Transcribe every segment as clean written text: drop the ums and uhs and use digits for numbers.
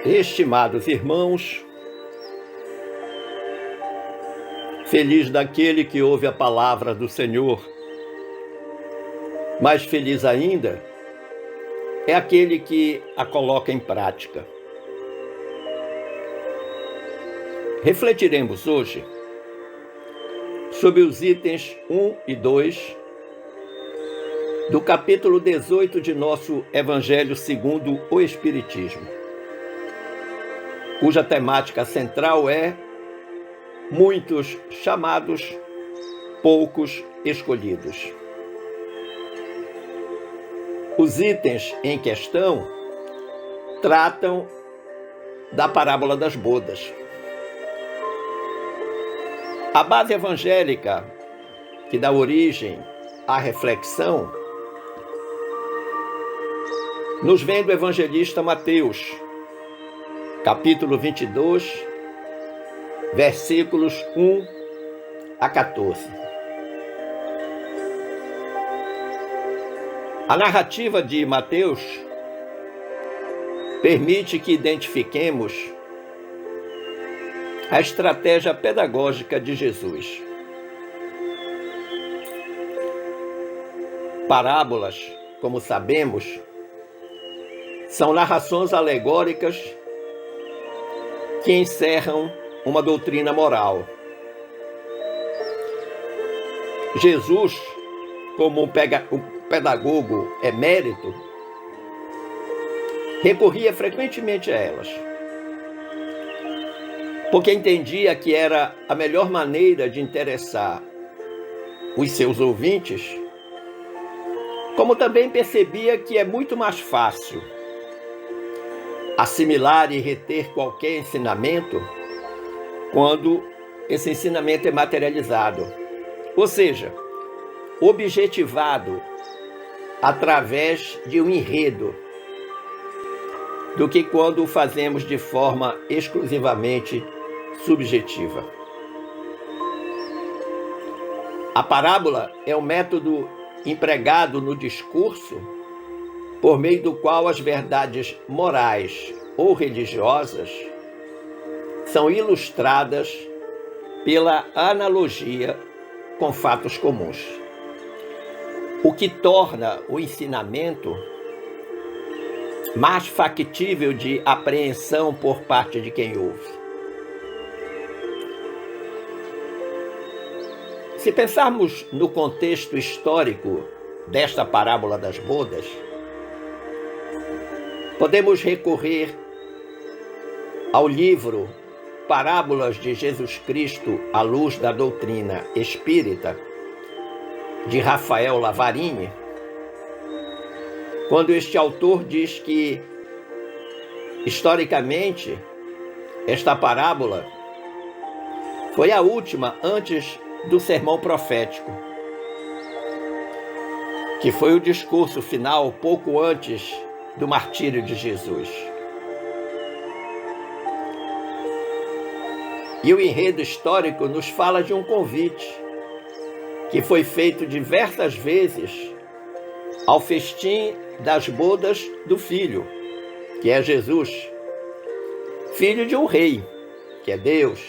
Estimados irmãos, feliz daquele que ouve a palavra do Senhor, mais feliz ainda é aquele que a coloca em prática. Refletiremos hoje sobre os itens 1 e 2 do capítulo 18 de nosso Evangelho segundo o Espiritismo, cuja temática central é muitos chamados, poucos escolhidos. Os itens em questão tratam da parábola das bodas. A base evangélica que dá origem à reflexão nos vem do evangelista Mateus, capítulo 22, versículos 1 a 14. A narrativa de Mateus permite que identifiquemos a estratégia pedagógica de Jesus. Parábolas, como sabemos, são narrações alegóricas que encerram uma doutrina moral. Jesus, como um pedagogo emérito, recorria frequentemente a elas, porque entendia que era a melhor maneira de interessar os seus ouvintes, como também percebia que é muito mais fácil assimilar e reter qualquer ensinamento quando esse ensinamento é materializado, ou seja, objetivado através de um enredo, do que quando o fazemos de forma exclusivamente subjetiva. A parábola é um método empregado no discurso por meio do qual as verdades morais ou religiosas são ilustradas pela analogia com fatos comuns, o que torna o ensinamento mais factível de apreensão por parte de quem ouve. Se pensarmos no contexto histórico desta parábola das bodas, podemos recorrer ao livro Parábolas de Jesus Cristo à Luz da Doutrina Espírita, de Rafael Lavarini, quando este autor diz que, historicamente, esta parábola foi a última antes do sermão profético, que foi o discurso final pouco antes do martírio de Jesus. E o enredo histórico nos fala de um convite que foi feito diversas vezes ao festim das bodas do Filho, que é Jesus, filho de um rei, que é Deus,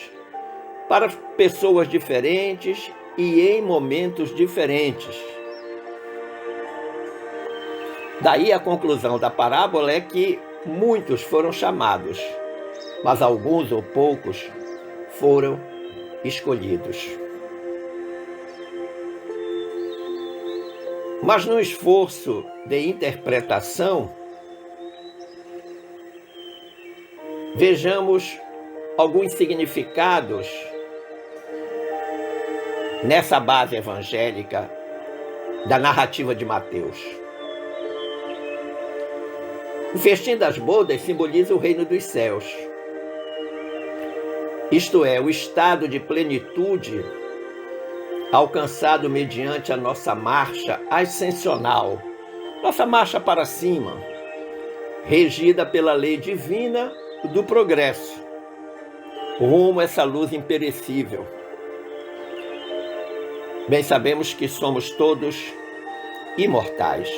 para pessoas diferentes e em momentos diferentes. Daí a conclusão da parábola é que muitos foram chamados, mas alguns ou poucos foram escolhidos. Mas no esforço de interpretação, vejamos alguns significados nessa base evangélica da narrativa de Mateus. O festim das bodas simboliza o reino dos céus, isto é, o estado de plenitude alcançado mediante a nossa marcha ascensional, nossa marcha para cima, regida pela lei divina do progresso, rumo a essa luz imperecível. Bem sabemos que somos todos imortais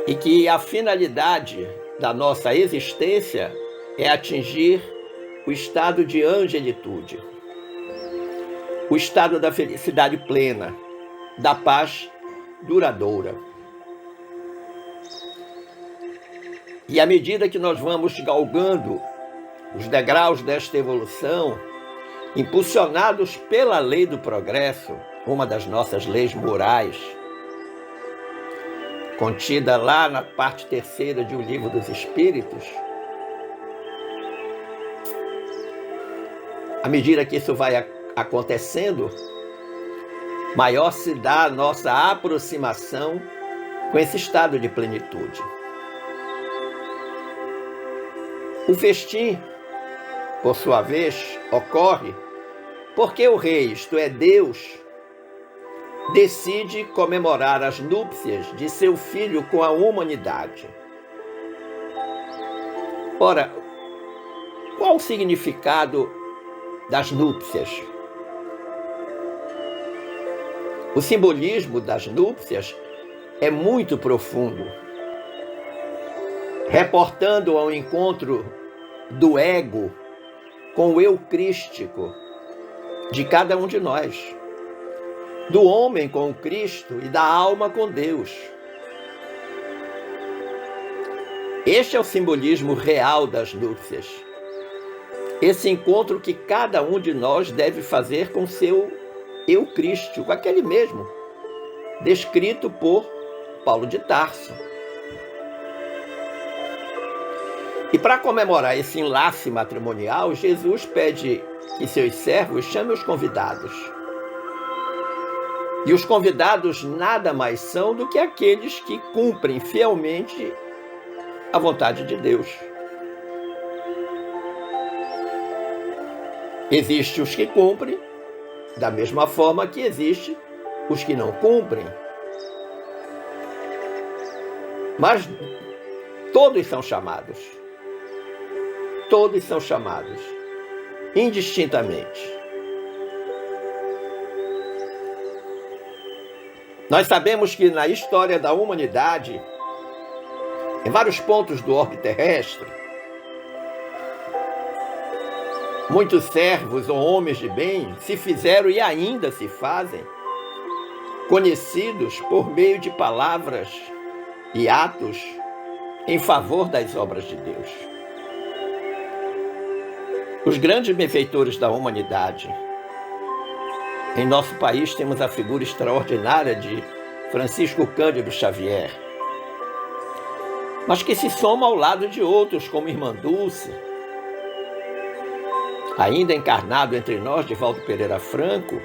e que a finalidade da nossa existência é atingir o estado de angelitude, o estado da felicidade plena, da paz duradoura. E à medida que nós vamos galgando os degraus desta evolução, impulsionados pela lei do progresso, uma das nossas leis morais, contida lá na parte 3ª de O Livro dos Espíritos, à medida que isso vai acontecendo, maior se dá a nossa aproximação com esse estado de plenitude. O festim, por sua vez, ocorre porque o rei, isto é, Deus, decide comemorar as núpcias de seu filho com a humanidade. Ora, qual o significado das núpcias? O simbolismo das núpcias é muito profundo, reportando ao encontro do ego com o eu crístico de cada um de nós, do homem com o Cristo e da alma com Deus. Este é o simbolismo real das núpcias. Esse encontro que cada um de nós deve fazer com seu eu crístico, aquele mesmo, descrito por Paulo de Tarso. E para comemorar esse enlace matrimonial, Jesus pede que seus servos chamem os convidados. E os convidados nada mais são do que aqueles que cumprem fielmente a vontade de Deus. Existem os que cumprem, da mesma forma que existem os que não cumprem. Mas todos são chamados. Todos são chamados, indistintamente. Nós sabemos que na história da humanidade, em vários pontos do orbe terrestre, muitos servos ou homens de bem se fizeram e ainda se fazem conhecidos por meio de palavras e atos em favor das obras de Deus. Os grandes benfeitores da humanidade. Em nosso país temos a figura extraordinária de Francisco Cândido Xavier, mas que se soma ao lado de outros como Irmã Dulce, ainda encarnado entre nós, Divaldo Pereira Franco.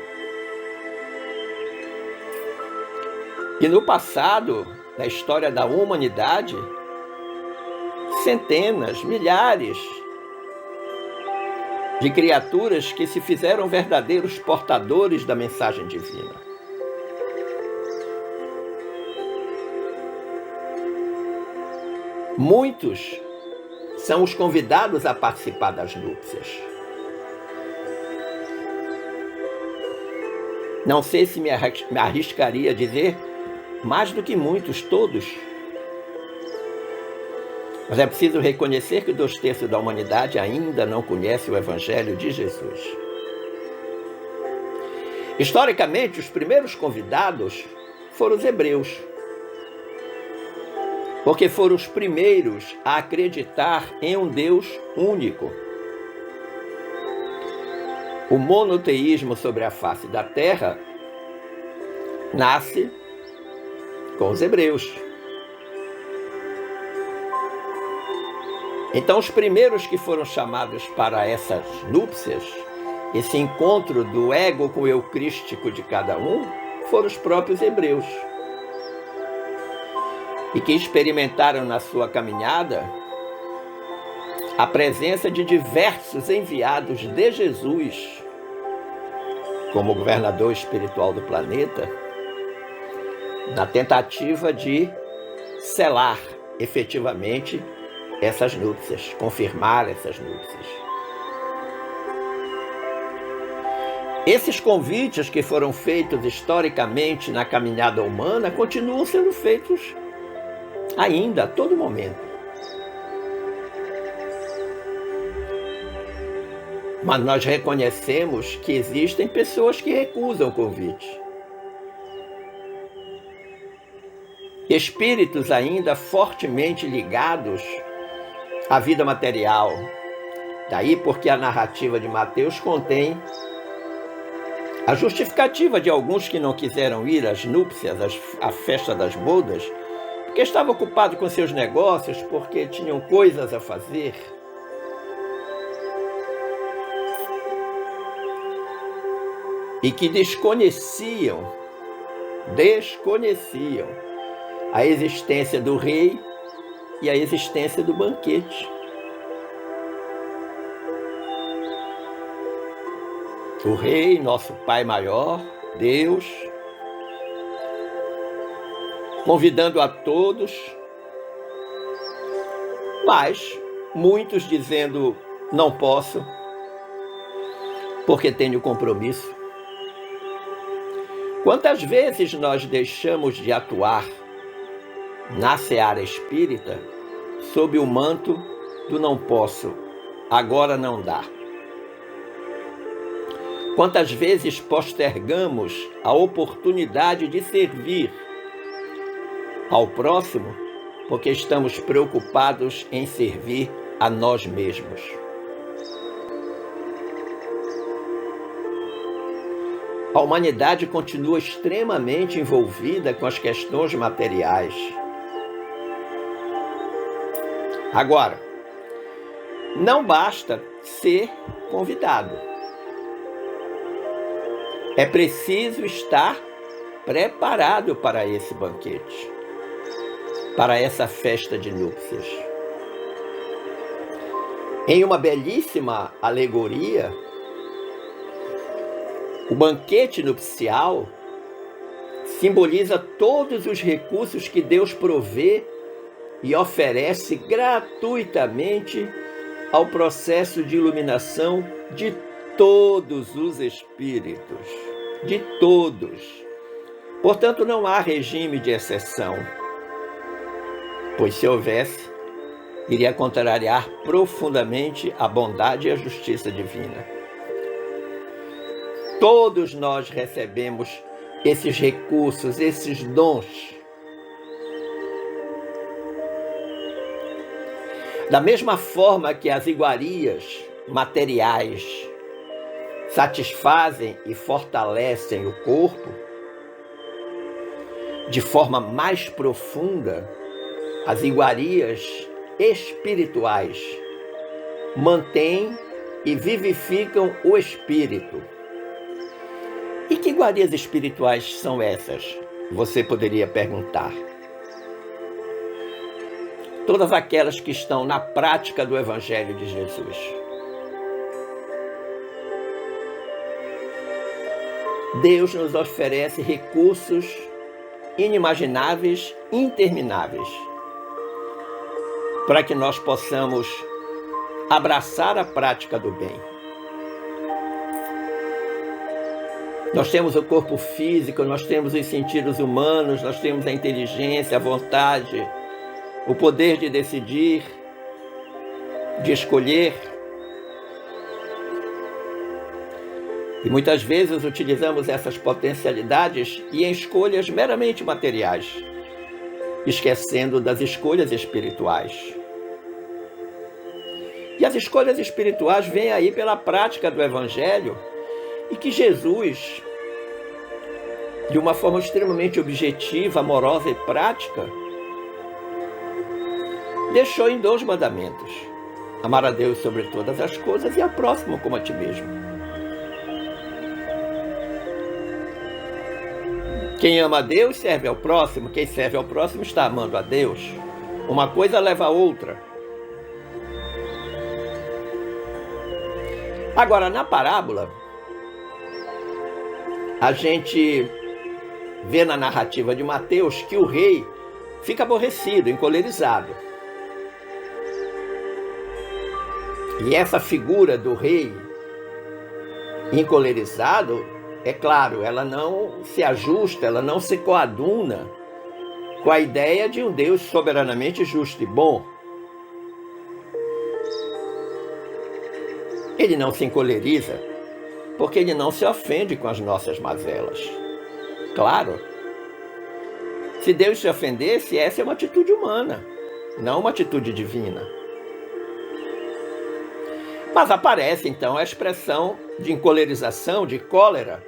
E no passado, na história da humanidade, centenas, milhares de criaturas que se fizeram verdadeiros portadores da mensagem divina. Muitos são os convidados a participar das núpcias. Não sei se me arriscaria a dizer mais do que muitos, todos. Mas é preciso reconhecer que 2/3 da humanidade ainda não conhece o Evangelho de Jesus. Historicamente, os primeiros convidados foram os hebreus, porque foram os primeiros a acreditar em um Deus único. O monoteísmo sobre a face da terra nasce com os hebreus. Então, os primeiros que foram chamados para essas núpcias, esse encontro do ego com o eu crístico de cada um, foram os próprios hebreus. E que experimentaram na sua caminhada a presença de diversos enviados de Jesus como governador espiritual do planeta, na tentativa de selar efetivamente essas núpcias, confirmar essas núpcias. Esses convites que foram feitos historicamente na caminhada humana continuam sendo feitos ainda a todo momento. Mas nós reconhecemos que existem pessoas que recusam o convite. Espíritos ainda fortemente ligados à vida material. Daí porque a narrativa de Mateus contém a justificativa de alguns que não quiseram ir às núpcias, à festa das bodas, porque estavam ocupados com seus negócios, porque tinham coisas a fazer. E que desconheciam a existência do rei e a existência do banquete. O rei, nosso Pai maior, Deus, convidando a todos, mas muitos dizendo: não posso, porque tenho compromisso. Quantas vezes nós deixamos de atuar na seara espírita sob o manto do não posso, agora não dá? Quantas vezes postergamos a oportunidade de servir ao próximo porque estamos preocupados em servir a nós mesmos? A humanidade continua extremamente envolvida com as questões materiais. Agora, não basta ser convidado. É preciso estar preparado para esse banquete, para essa festa de núpcias. Em uma belíssima alegoria, o banquete nupcial simboliza todos os recursos que Deus provê e oferece gratuitamente ao processo de iluminação de todos os espíritos, de todos. Portanto, não há regime de exceção, pois se houvesse, iria contrariar profundamente a bondade e a justiça divina. Todos nós recebemos esses recursos, esses dons. Da mesma forma que as iguarias materiais satisfazem e fortalecem o corpo, de forma mais profunda, as iguarias espirituais mantêm e vivificam o espírito. E que iguarias espirituais são essas? Você poderia perguntar. Todas aquelas que estão na prática do Evangelho de Jesus. Deus nos oferece recursos inimagináveis, intermináveis, para que nós possamos abraçar a prática do bem. Nós temos o corpo físico, nós temos os sentidos humanos, nós temos a inteligência, a vontade, o poder de decidir, de escolher. E muitas vezes utilizamos essas potencialidades em escolhas meramente materiais, esquecendo das escolhas espirituais. E as escolhas espirituais vêm aí pela prática do Evangelho, e que Jesus, de uma forma extremamente objetiva, amorosa e prática, deixou em 2 mandamentos: amar a Deus sobre todas as coisas e ao próximo como a ti mesmo. Quem ama a Deus serve ao próximo, quem serve ao próximo está amando a Deus. Uma coisa leva a outra. Agora, na parábola, a gente vê na narrativa de Mateus que o rei fica aborrecido, encolerizado. E essa figura do rei encolerizado, é claro, ela não se ajusta, ela não se coaduna com a ideia de um Deus soberanamente justo e bom. Ele não se encoleriza, porque ele não se ofende com as nossas mazelas. Claro, se Deus se ofendesse, essa é uma atitude humana, não uma atitude divina. Mas aparece então a expressão de encolerização, de cólera.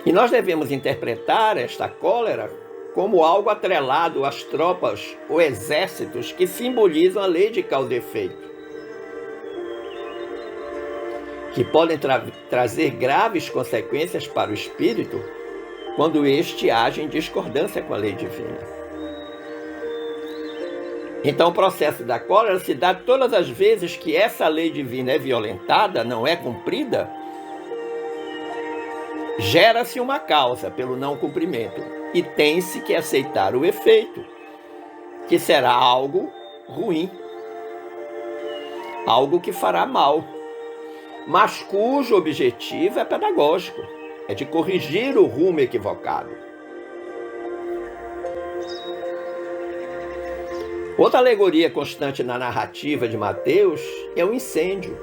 E nós devemos interpretar esta cólera como algo atrelado às tropas ou exércitos que simbolizam a lei de causa e efeito, que podem trazer graves consequências para o espírito quando este age em discordância com a lei divina. Então o processo da cólera se dá todas as vezes que essa lei divina é violentada, não é cumprida, gera-se uma causa pelo não cumprimento e tem-se que aceitar o efeito, que será algo ruim, algo que fará mal, mas cujo objetivo é pedagógico, é de corrigir o rumo equivocado. Outra alegoria constante na narrativa de Mateus é o incêndio.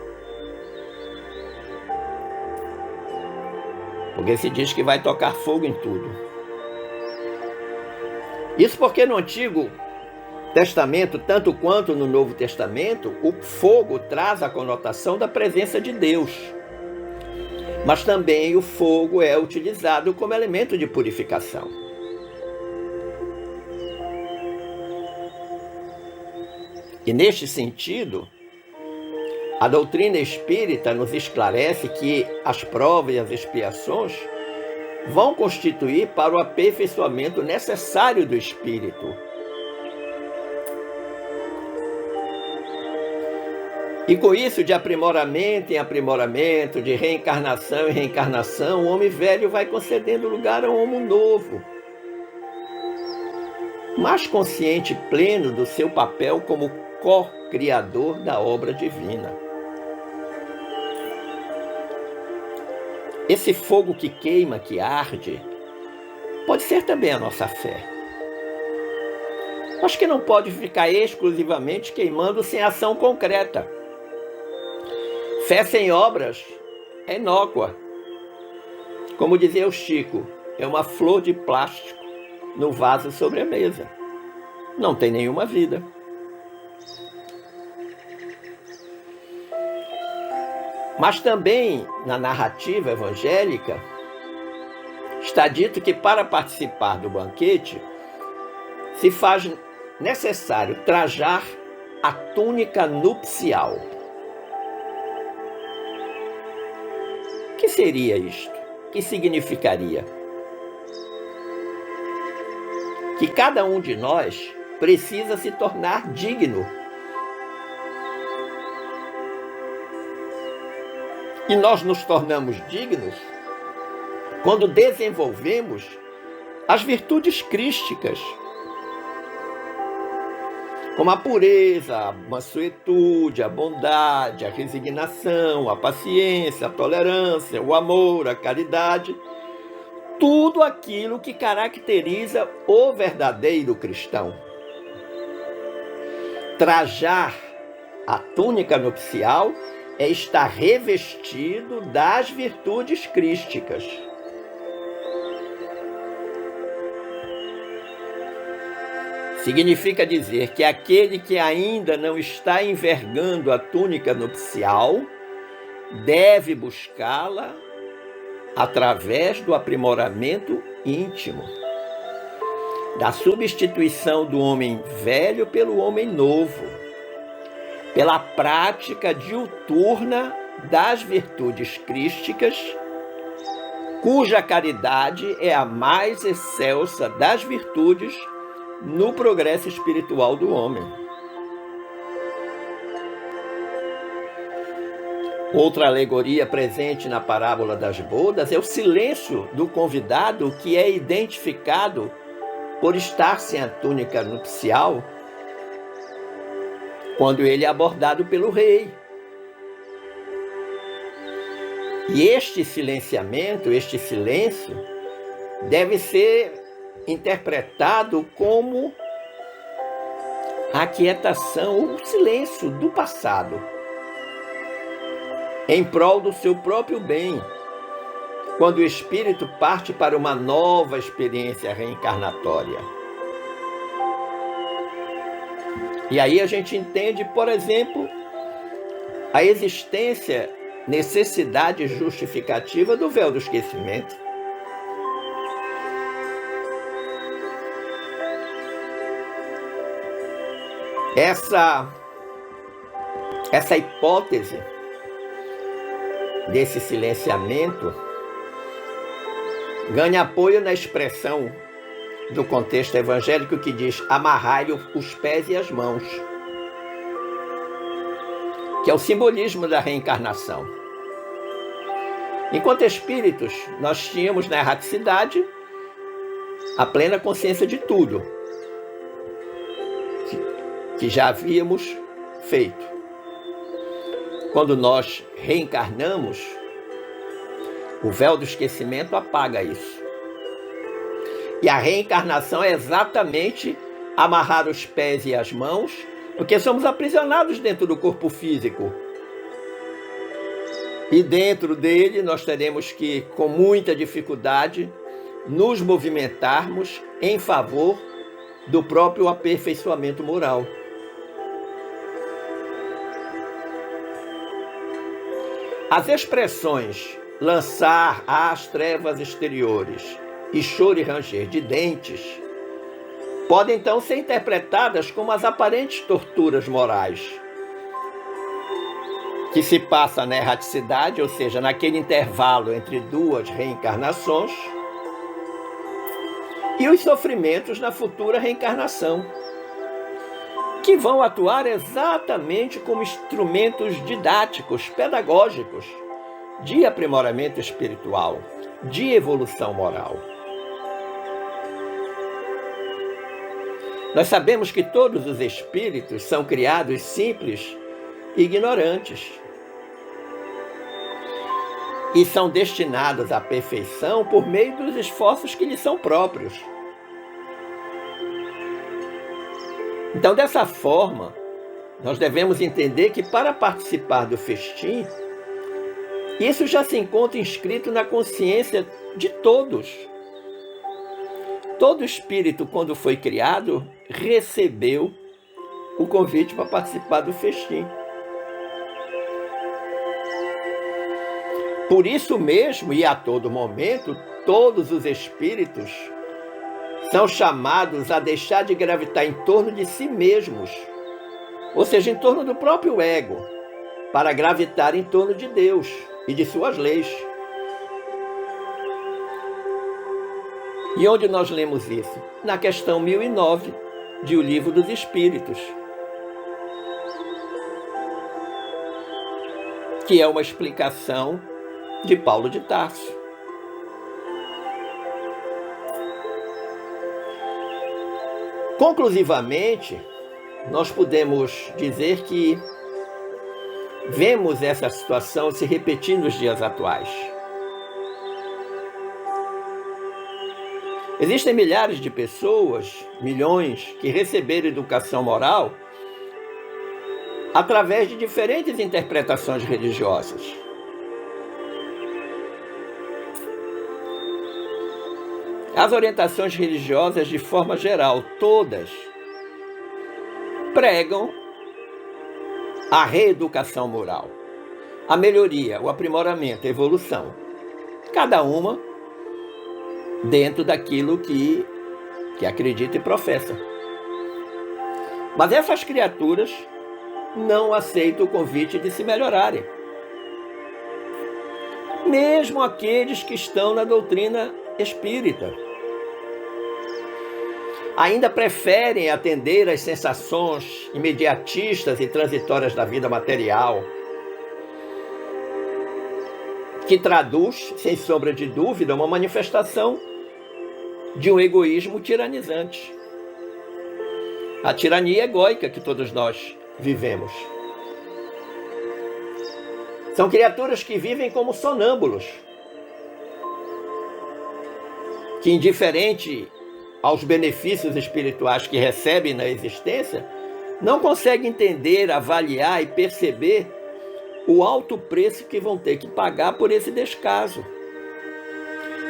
Porque se diz que vai tocar fogo em tudo. Isso porque no Antigo Testamento, tanto quanto no Novo Testamento, o fogo traz a conotação da presença de Deus. Mas também o fogo é utilizado como elemento de purificação. E neste sentido, a doutrina espírita nos esclarece que as provas e as expiações vão constituir para o aperfeiçoamento necessário do espírito. E com isso, de aprimoramento em aprimoramento, de reencarnação em reencarnação, o homem velho vai concedendo lugar ao homem novo, mais consciente e pleno do seu papel como co-criador da obra divina. Esse fogo que queima, que arde, pode ser também a nossa fé. Mas que não pode ficar exclusivamente queimando sem ação concreta. Fé sem obras é inócua. Como dizia o Chico, é uma flor de plástico no vaso sobre a mesa. Não tem nenhuma vida. Mas também na narrativa evangélica está dito que para participar do banquete se faz necessário trajar a túnica nupcial. O que seria isto? O que significaria? Que cada um de nós precisa se tornar digno. E nós nos tornamos dignos quando desenvolvemos as virtudes crísticas, como a pureza, a mansuetude, a bondade, a resignação, a paciência, a tolerância, o amor, a caridade, tudo aquilo que caracteriza o verdadeiro cristão. Trajar a túnica nupcial é estar revestido das virtudes crísticas. Significa dizer que aquele que ainda não está envergando a túnica nupcial deve buscá-la através do aprimoramento íntimo, da substituição do homem velho pelo homem novo, pela prática diuturna das virtudes crísticas, cuja caridade é a mais excelsa das virtudes no progresso espiritual do homem. Outra alegoria presente na parábola das bodas é o silêncio do convidado, que é identificado por estar sem a túnica nupcial quando ele é abordado pelo rei. E este silenciamento, este silêncio, deve ser interpretado como a aquietação, o silêncio do passado, em prol do seu próprio bem, quando o espírito parte para uma nova experiência reencarnatória. E aí a gente entende, por exemplo, a existência, necessidade justificativa do véu do esquecimento. Essa hipótese desse silenciamento ganha apoio na expressão do contexto evangélico que diz: amarrai os pés e as mãos, que é o simbolismo da reencarnação. Enquanto espíritos, nós tínhamos na erraticidade a plena consciência de tudo que já havíamos feito. Quando nós reencarnamos, o véu do esquecimento apaga isso. E a reencarnação é exatamente amarrar os pés e as mãos, porque somos aprisionados dentro do corpo físico. E dentro dele nós teremos que, com muita dificuldade, nos movimentarmos em favor do próprio aperfeiçoamento moral. As expressões lançar às trevas exteriores e choro e ranger de dentes podem então ser interpretadas como as aparentes torturas morais que se passa na erraticidade, ou seja, naquele intervalo entre duas reencarnações, e os sofrimentos na futura reencarnação, que vão atuar exatamente como instrumentos didáticos, pedagógicos, de aprimoramento espiritual, de evolução moral. Nós sabemos que todos os espíritos são criados simples e ignorantes, e são destinados à perfeição por meio dos esforços que lhes são próprios. Então, dessa forma, nós devemos entender que para participar do festim, isso já se encontra inscrito na consciência de todos. Todo espírito, quando foi criado, recebeu o convite para participar do festim. Por isso mesmo, e a todo momento, todos os espíritos são chamados a deixar de gravitar em torno de si mesmos, ou seja, em torno do próprio ego, para gravitar em torno de Deus e de suas leis. E onde nós lemos isso? Na questão 1009 de O Livro dos Espíritos, que é uma explicação de Paulo de Tarso. Conclusivamente, nós podemos dizer que vemos essa situação se repetir nos dias atuais. Existem milhares de pessoas, milhões, que receberam educação moral através de diferentes interpretações religiosas. As orientações religiosas, de forma geral, todas pregam a reeducação moral, a melhoria, o aprimoramento, a evolução. Cada uma dentro daquilo que acredita e professa. Mas essas criaturas não aceitam o convite de se melhorarem. Mesmo aqueles que estão na doutrina espírita ainda preferem atender às sensações imediatistas e transitórias da vida material, que traduz, sem sombra de dúvida, uma manifestação de um egoísmo tiranizante. A tirania egóica que todos nós vivemos. São criaturas que vivem como sonâmbulos, que, indiferente aos benefícios espirituais que recebem na existência, não conseguem entender, avaliar e perceber o alto preço que vão ter que pagar por esse descaso.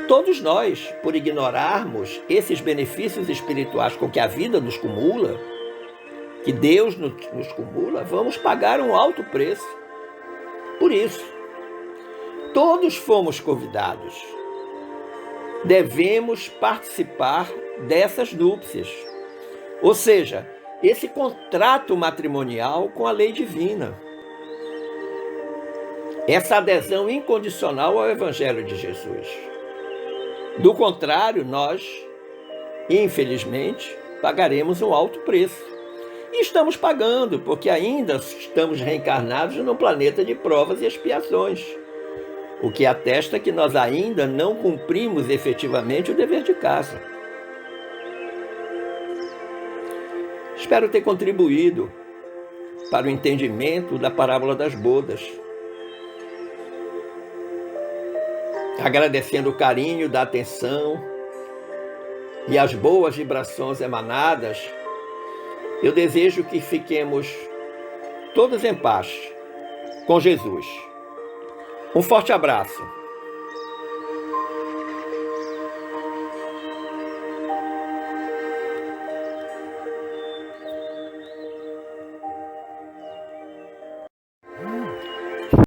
Todos nós, por ignorarmos esses benefícios espirituais com que a vida nos cumula, que Deus nos cumula, vamos pagar um alto preço. Por isso, todos fomos convidados. Devemos participar dessas núpcias. Ou seja, esse contrato matrimonial com a lei divina. Essa adesão incondicional ao Evangelho de Jesus. Do contrário, nós, infelizmente, pagaremos um alto preço. E estamos pagando, porque ainda estamos reencarnados num planeta de provas e expiações, o que atesta que nós ainda não cumprimos efetivamente o dever de casa. Espero ter contribuído para o entendimento da parábola das bodas. Agradecendo o carinho da atenção e as boas vibrações emanadas, eu desejo que fiquemos todos em paz com Jesus. Um forte abraço.